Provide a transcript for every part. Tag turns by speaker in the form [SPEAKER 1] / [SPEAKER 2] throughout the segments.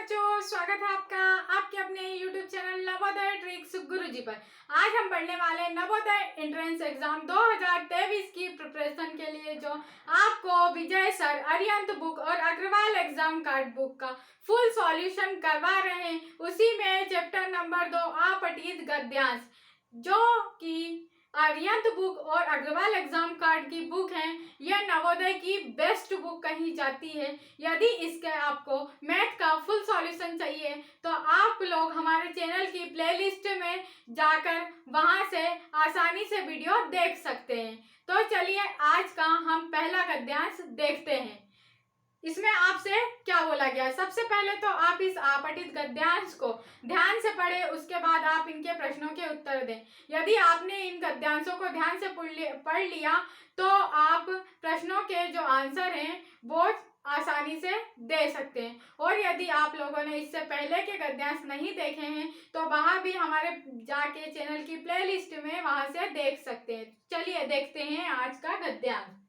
[SPEAKER 1] बच्चों, स्वागत है आपका आपके अपने YouTube चैनल नवोदय ट्रिक्स गुरुजी पर। आज हम पढ़ने वाले हैं नवोदय एंट्रेंस एग्जाम 2023 की प्रिपरेशन के लिए, जो आपको विजय सर अरिहंत बुक और अग्रवाल एग्जाम कार्ड बुक का फुल सॉल्यूशन करवा रहे हैं। उसी में चैप्टर नंबर 2 अपठित गद्यांश, जो कि आर्यंत बुक और अग्रवाल एग्जाम कार्ड की बुक है, यह नवोदय की बेस्ट बुक कही जाती है। यदि इसके आपको मैथ का फुल सॉल्यूशन चाहिए तो आप लोग हमारे चैनल की प्लेलिस्ट में जाकर वहां से आसानी से वीडियो देख सकते हैं। तो चलिए आज का हम पहला गद्यांश देखते हैं। इसमें आपसे क्या बोला गया है? सबसे पहले तो आप इस अपठित गद्यांश को ध्यान से पढ़ें, उसके बाद आप इनके प्रश्नों के उत्तर दें। यदि आपने इन गद्यांशों को ध्यान से पढ़ लिया तो आप प्रश्नों के जो आंसर हैं वो आसानी से दे सकते हैं। और यदि आप लोगों ने इससे पहले के गद्यांश नहीं देखे हैं तो वहां भी हमारे जाके चैनल की प्लेलिस्ट में वहां से देख सकते हैं। चलिए देखते हैं आज का गद्यांश।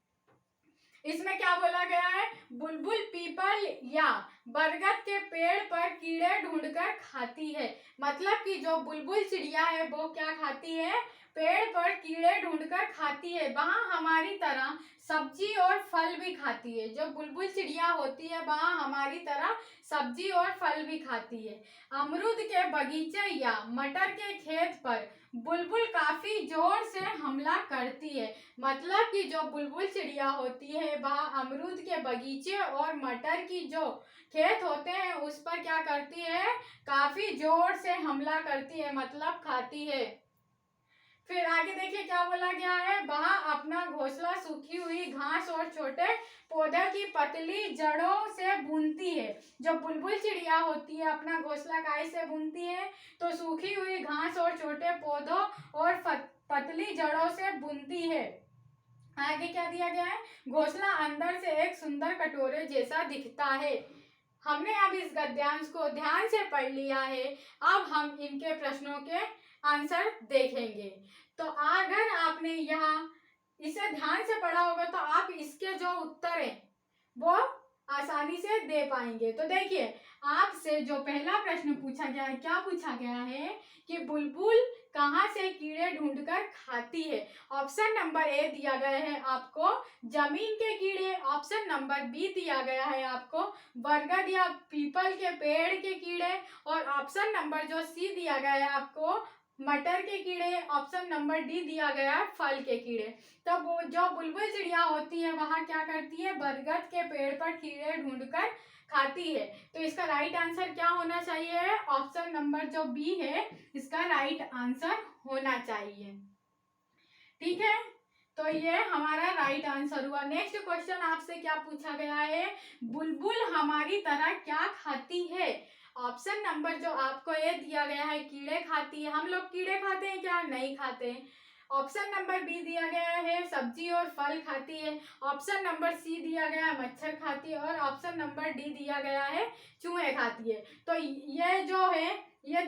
[SPEAKER 1] इसमें क्या बोला गया है? बुलबुल पीपल या बरगद के पेड़ पर कीड़े ढूंढकर खाती है। मतलब कि जो बुलबुल चिड़िया है वो क्या खाती है? पेड़ पर कीड़े ढूंढकर खाती है। वहां हमारी तरह सब्जी और फल भी खाती है। जो बुलबुल चिड़िया होती है वहां हमारी तरह सब्जी और फल भी खाती है। अमरूद के बगीचे या मटर के खेत पर बुलबुल काफी जोर से हमला करती है। मतलब कि जो बुलबुल चिड़िया होती है वह अमरूद के बगीचे और मटर की जो खेत होते हैं उस पर क्या करती है? काफी जोर से हमला करती है, मतलब खाती है। फिर आगे देखिए क्या बोला गया है? वह अपना घोंसला सूखी हुई घास और छोटे पौधे की पतली जड़ों से बुनती है। जो बुलबुल चिड़िया होती है अपना घोंसला काहे से बुनती है? तो सूखी हुई घास और छोटे पौधों और पतली जड़ों से बुनती है। आगे क्या दिया गया है? घोंसला अंदर से एक सुंदर कटोरे जैसा दिखता है। हमने अब इस गद्यांश को ध्यान से पढ़ लिया है। अब हम इनके प्रश्नों के आंसर देखेंगे। तो अगर आपने यहाँ इसे ध्यान से पढ़ा होगा तो आप इसके जो उत्तर हैं वो आसानी से दे पाएंगे। तो देखिए आपसे जो पहला प्रश्न पूछा गया है, क्या पूछा गया है कि बुलबुल कहाँ से कीड़े ढूंढकर खाती है? ऑप्शन नंबर ए दिया गया है आपको जमीन के कीड़े, ऑप्शन नंबर बी दिया गया है आपको बरगद या पीपल के पेड़ के कीड़े, और ऑप्शन नंबर जो सी दिया गया है आपको मटर के कीड़े, ऑप्शन नंबर डी दिया गया है फल के कीड़े। तब वो जो बुलबुल चिड़िया होती है वहां क्या करती है? बरगद के पेड़ पर कीड़े ढूंढकर खाती है। तो इसका राइट आंसर क्या होना चाहिए? ऑप्शन नंबर जो बी है इसका राइट आंसर होना चाहिए। ठीक है, तो ये हमारा राइट आंसर हुआ। नेक्स्ट क्वेश्चन आपसे क्या पूछा गया है? बुलबुल हमारी तरह क्या खाती है? ऑप्शन नंबर जो आपको ये दिया गया है कीड़े खाती है। हम लोग कीड़े खाते हैं क्या? नहीं खाते। ऑप्शन नंबर बी दिया गया है सब्जी और फल खाती है। ऑप्शन नंबर सी दिया गया है मच्छर खाती है, और ऑप्शन नंबर डी दिया गया है चूहे खाती है। तो ये जो है ये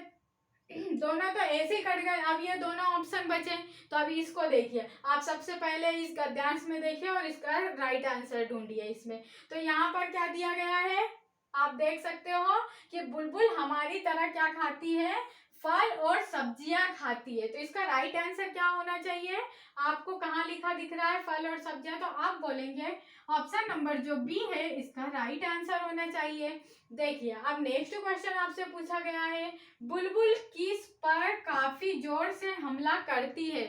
[SPEAKER 1] दोनों तो ऐसे ही कट गए। अब ये दोनों ऑप्शन बचे, तो अभी इसको देखिए। आप सबसे पहले इस गद्यांश में देखिए और इसका राइट आंसर ढूंढिए इसमें। तो यहाँ पर क्या दिया गया है आप देख सकते हो कि बुलबुल हमारी तरह क्या खाती है? फल और सब्जियां खाती है। तो इसका राइट आंसर क्या होना चाहिए? आपको कहाँ लिखा दिख रहा है फल और सब्जियां? तो आप बोलेंगे ऑप्शन नंबर जो बी है इसका राइट आंसर होना चाहिए। देखिए अब नेक्स्ट क्वेश्चन आपसे पूछा गया है बुलबुल किस पर काफी जोर से हमला करती है?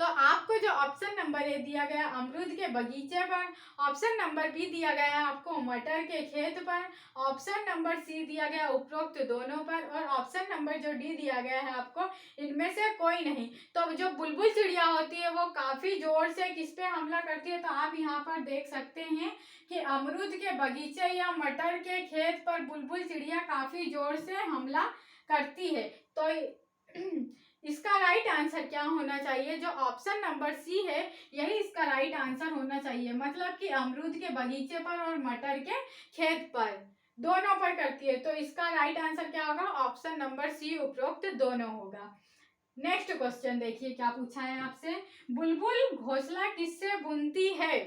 [SPEAKER 1] तो आपको जो ऑप्शन नंबर ए दिया गया अमरूद के बगीचे पर, ऑप्शन नंबर बी दिया गया आपको मटर के खेत पर, ऑप्शन नंबर सी दिया गया उपरोक्त दोनों पर, और ऑप्शन नंबर जो डी दिया गया है आपको इनमें से कोई नहीं। तो जो बुलबुल चिड़िया होती है वो काफी जोर से किस पे हमला करती है? तो आप यहाँ पर देख सकते हैं कि अमरूद के बगीचे या मटर के खेत पर बुलबुल चिड़िया काफी जोर से हमला करती है। तो इसका राइट आंसर क्या होना चाहिए? जो ऑप्शन नंबर सी है यही इसका राइट आंसर होना चाहिए। मतलब कि अमरूद के बगीचे पर और मटर के खेत पर दोनों पर करती है। तो इसका राइट आंसर क्या होगा? ऑप्शन नंबर सी उपरोक्त दोनों होगा। नेक्स्ट क्वेश्चन देखिए क्या पूछा है आपसे, बुलबुल घोंसला किससे बुनती है?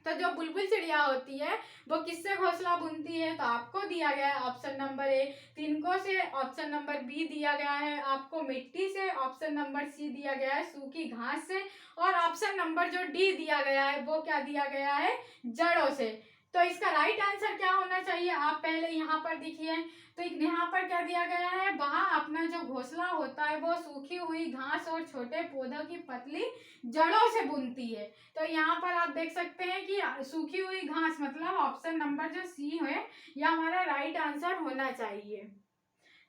[SPEAKER 1] तो जो बुलबुल चिड़िया होती है वो किससे घोंसला बुनती है? तो आपको दिया गया है ऑप्शन नंबर ए तिनकों से, ऑप्शन नंबर बी दिया गया है आपको मिट्टी से, ऑप्शन नंबर सी दिया गया है सूखी घास से, और ऑप्शन नंबर जो डी दिया गया है वो क्या दिया गया है? जड़ों से। तो इसका राइट आंसर क्या होना चाहिए? आप पहले यहाँ पर देखिए, तो यहाँ पर क्या दिया गया है? वहां अपना जो घोंसला होता है वो सूखी हुई घास और छोटे पौधों की पतली जड़ों से बुनती है। तो यहाँ पर आप देख सकते हैं कि सूखी हुई घास मतलब ऑप्शन नंबर जो सी है यह हमारा राइट आंसर होना चाहिए।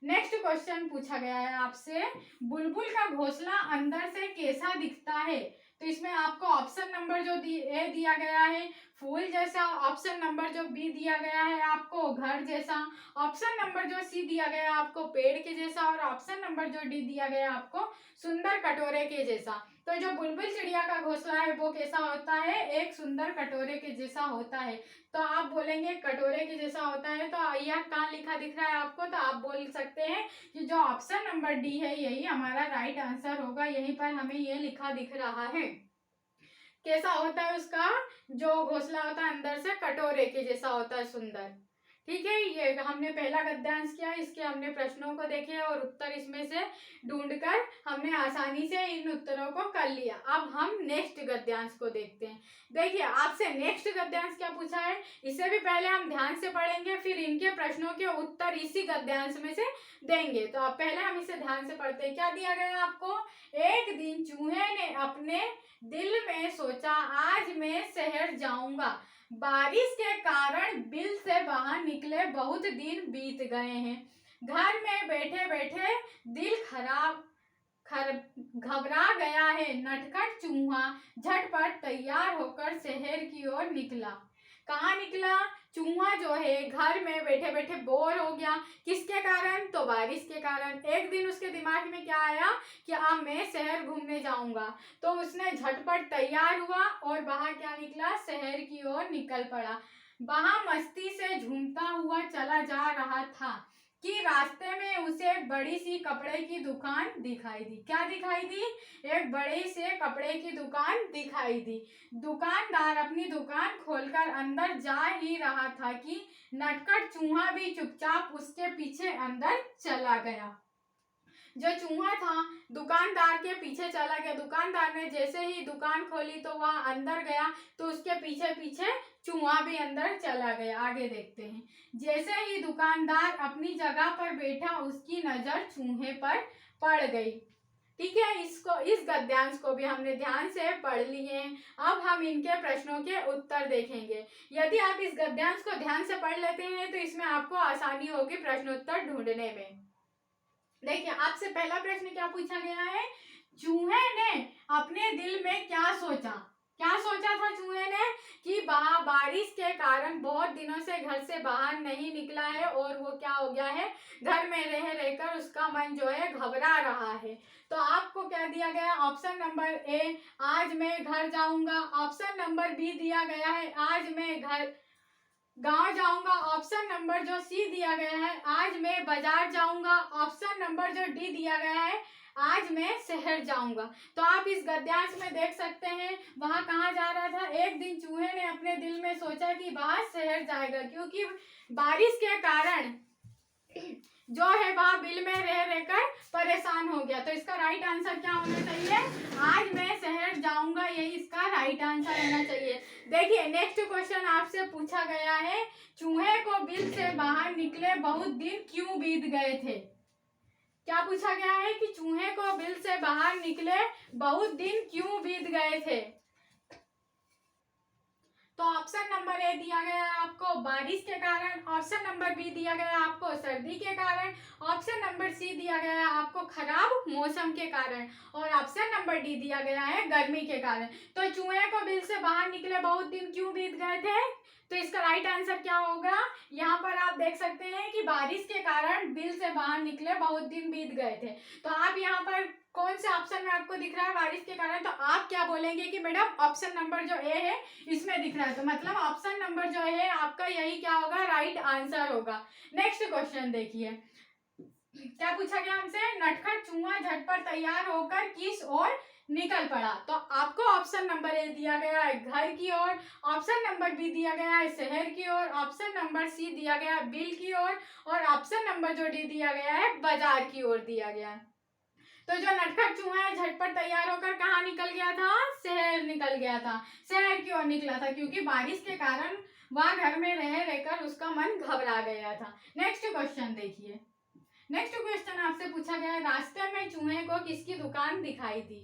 [SPEAKER 1] नेक्स्ट क्वेश्चन पूछा गया है आपसे, बुलबुल का घोंसला अंदर से कैसा दिखता है? तो इसमें आपको ऑप्शन नंबर जो ए दिया गया है फूल जैसा, ऑप्शन नंबर जो बी दिया गया है आपको घर जैसा, ऑप्शन नंबर जो सी दिया गया है आपको पेड़ के जैसा, और ऑप्शन नंबर जो डी दिया गया है आपको सुंदर कटोरे के जैसा। तो जो बुलबुल चिड़िया का घोंसला है वो कैसा होता है? एक सुंदर कटोरे के जैसा होता है। तो आप बोलेंगे कटोरे के जैसा होता है, तो यह कहाँ लिखा दिख रहा है आपको? तो आप बोल सकते हैं कि जो ऑप्शन नंबर डी है यही हमारा राइट आंसर होगा। यहीं पर हमें ये लिखा दिख रहा है। कैसा होता है उसका जो घोंसला होता है? अंदर से कटोरे के जैसा होता है, सुंदर। ठीक है, ये हमने पहला गद्यांश किया, इसके हमने प्रश्नों को देखे और उत्तर इसमें से ढूंढकर हमने आसानी से इन उत्तरों को कर लिया। अब हम नेक्स्ट गद्यांश को देखते हैं। देखिए आपसे नेक्स्ट गद्यांश क्या पूछा है, इसे भी पहले हम ध्यान से पढ़ेंगे, फिर इनके प्रश्नों के उत्तर इसी गद्यांश में से देंगे। तो अब पहले हम इसे ध्यान से पढ़ते हैं। क्या दिया गया आपको? एक दिन चूहे ने अपने दिल में सोचा आज मैं शहर जाऊंगा, बारिश के कारण बिल से बाहर निकले बहुत दिन बीत गए हैं, घर में बैठे बैठे दिल घबरा गया है, नटखट चूहा झटपट तैयार होकर शहर की ओर निकला। कहाँ निकला? चूहा जो है घर में बैठे बैठे बोर हो गया, किसके कारण? तो बारिश के कारण। एक दिन उसके दिमाग में क्या आया कि अब मैं शहर घूमने जाऊंगा, तो उसने झटपट तैयार हुआ और वहां क्या निकला? शहर की ओर निकल पड़ा। वहां मस्ती से झूमता हुआ चला जा रहा था कि रास्ते में उसे एक बड़ी सी कपड़े की दुकान दिखाई दी। क्या दिखाई दी? एक बड़े से कपड़े की दुकान दिखाई दी। दुकानदार अपनी दुकान खोलकर अंदर जा ही रहा था कि नटखट चूहा भी चुपचाप उसके पीछे अंदर चला गया। जो चूहा था दुकानदार के पीछे चला गया। दुकानदार ने जैसे ही दुकान खोली तो वह अंदर गया, तो उसके पीछे पीछे चूहा भी अंदर चला गया। आगे देखते हैं। जैसे ही दुकानदार अपनी जगह पर बैठा उसकी नजर चूहे पर पड़ गई। ठीक है, इसको इस गद्यांश को भी हमने ध्यान से पढ़ लिए। अब हम इनके प्रश्नों के उत्तर देखेंगे। यदि आप इस गद्यांश को ध्यान से पढ़ लेते हैं तो इसमें आपको आसानी होगी प्रश्नोत्तर ढूंढने में। देखिए आपसे पहला प्रश्न क्या पूछा गया है? चूहे ने अपने दिल में क्या सोचा? क्या सोचा था चूहे ने? कि बारिश के कारण बहुत दिनों से घर से बाहर नहीं निकला है और वो क्या हो गया है, घर में रह रहकर उसका मन जो है घबरा रहा है। तो आपको क्या दिया गया? ऑप्शन नंबर ए आज मैं घर जाऊंगा, ऑप्शन नंबर बी दिया गया है आज मैं गांव जाऊंगा, ऑप्शन नंबर जो सी दिया गया है आज मैं बाजार जाऊंगा, ऑप्शन नंबर जो डी दिया गया है आज मैं शहर जाऊंगा। तो आप इस गद्यांश में देख सकते हैं वहां कहाँ जा रहा था। एक दिन चूहे ने अपने दिल में सोचा कि वह शहर जाएगा, क्योंकि बारिश के कारण जो है वह बिल में रह रहकर परेशान हो गया। तो इसका राइट आंसर क्या होना चाहिए? आज मैं शहर जाऊंगा, यही इसका राइट आंसर होना चाहिए। देखिए नेक्स्ट क्वेश्चन आपसे पूछा गया है, चूहे को बिल से बाहर निकले बहुत दिन क्यों बीत गए थे? क्या पूछा गया है कि चूहे को बिल से बाहर निकले बहुत दिन क्यों बीत गए थे? तो ऑप्शन नंबर ए दिया गया है आपको बारिश के कारण, ऑप्शन नंबर बी दिया गया है आपको सर्दी के कारण, ऑप्शन नंबर सी दिया गया है आपको खराब मौसम के कारण, और ऑप्शन नंबर डी दिया गया है गर्मी के कारण। तो चूहे को बिल से बाहर निकले बहुत दिन क्यों बीत गए थे? तो इसका राइट आंसर क्या होगा? यहाँ पर आप देख सकते हैं कि बारिश के कारण बिल से बाहर निकले बहुत दिन बीत गए थे। तो आप यहाँ पर कौन से ऑप्शन में आपको दिख रहा है बारिश के कारण? तो आप क्या बोलेंगे कि मैडम ऑप्शन नंबर जो ए है इसमें दिख रहा है। तो मतलब ऑप्शन नंबर जो है आपका यही क्या होगा? राइट आंसर होगा। नेक्स्ट क्वेश्चन देखिए क्या पूछा गया हमसे? नटखट चूहा झटपट तैयार होकर किस ओर निकल पड़ा। तो आपको ऑप्शन नंबर ए दिया गया है घर की ओर, ऑप्शन नंबर बी दिया गया है शहर की ओर, ऑप्शन नंबर सी दिया गया है बिल की ओर, और ऑप्शन नंबर जो डी दिया गया है बाजार की ओर दिया गया है। तो जो नटखट चूहा है झटपट तैयार होकर कहाँ निकल गया था? शहर निकल गया था, शहर की ओर निकला था, क्योंकि बारिश के कारण वह घर में रह रहकर उसका मन घबरा गया था। नेक्स्ट क्वेश्चन देखिए। नेक्स्ट क्वेश्चन आपसे पूछा गया है, रास्ते में चूहे को किसकी दुकान दिखाई दी?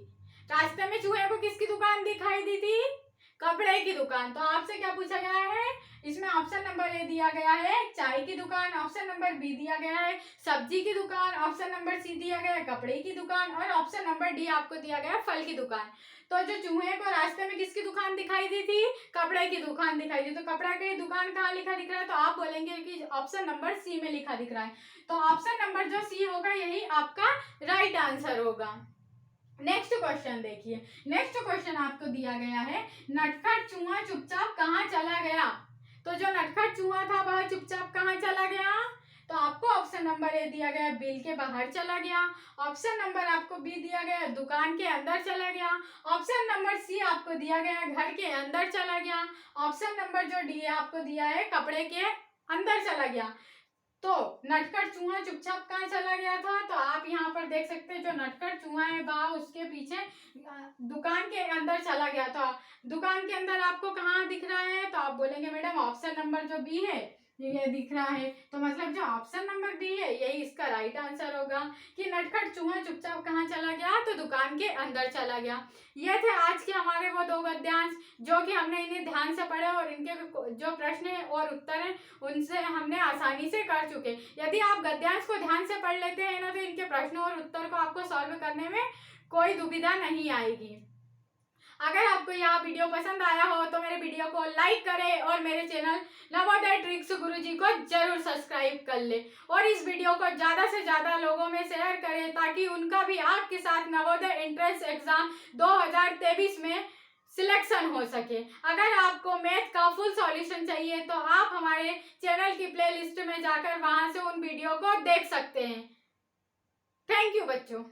[SPEAKER 1] रास्ते में चूहे को किसकी दुकान दिखाई दी थी? कपड़े की दुकान। तो आपसे क्या पूछा गया है? इसमें ऑप्शन नंबर ए दिया गया है चाय की दुकान, ऑप्शन नंबर बी दिया गया है सब्जी की दुकान, ऑप्शन नंबर सी दिया गया है कपड़े की दुकान, और ऑप्शन नंबर डी आपको दिया गया है फल की दुकान। तो जो चूहे को रास्ते में किसकी दुकान दिखाई दी थी? कपड़े की दुकान दिखाई दी। तो कपड़ा की दुकान कहाँ लिखा दिख रहा है? तो आप बोलेंगे कि ऑप्शन नंबर सी में लिखा दिख रहा है। तो ऑप्शन नंबर जो सी होगा यही आपका राइट आंसर होगा। नेक्स्ट क्वेश्चन देखिए। नेक्स्ट क्वेश्चन आपको दिया गया है, नटखट चूहा चुपचाप कहाँ चला गया? तो जो नटखट चूहा था वह चुपचाप कहाँ चला गया? तो आपको ऑप्शन नंबर ए दिया गया बिल के बाहर चला गया, ऑप्शन नंबर आपको बी दिया गया दुकान के अंदर चला गया, ऑप्शन नंबर सी आपको दिया गया घर के अंदर चला गया, ऑप्शन नंबर जो डी आपको दिया है कपड़े के अंदर चला गया। तो नटखट चूहा चुपचाप कहाँ चला गया था? तो आप यहाँ पर देख सकते हैं जो नटखट चूहा है वह उसके पीछे दुकान के अंदर चला गया था। दुकान के अंदर आपको कहाँ दिख रहा है? तो आप बोलेंगे मैडम ऑप्शन नंबर जो बी है ये दिख रहा है। तो मतलब जो ऑप्शन नंबर बी है यही इसका राइट आंसर होगा कि नटखट चूहा चुपचाप कहाँ चला गया? तो दुकान के अंदर चला गया। ये थे आज के हमारे वो दो गद्यांश जो कि हमने इन्हें ध्यान से पढ़े और इनके जो प्रश्न है और उत्तर है उनसे हमने आसानी से कर चुके। यदि आप गद्यांश को ध्यान से पढ़ लेते हैं ना तो इनके प्रश्नों और उत्तर को आपको सॉल्व करने में कोई दुविधा नहीं आएगी। अगर आपको यह वीडियो पसंद आया हो तो मेरे वीडियो को लाइक करें और मेरे चैनल नवोदय ट्रिक्स गुरुजी को जरूर सब्सक्राइब कर ले और इस वीडियो को ज़्यादा से ज़्यादा लोगों में शेयर करें ताकि उनका भी आपके साथ नवोदय एंट्रेंस एग्जाम 2023 में सिलेक्शन हो सके। अगर आपको मैथ का फुल सॉल्यूशन चाहिए तो आप हमारे चैनल की प्लेलिस्ट में जाकर वहां से उन वीडियो को देख सकते हैं। थैंक यू बच्चों।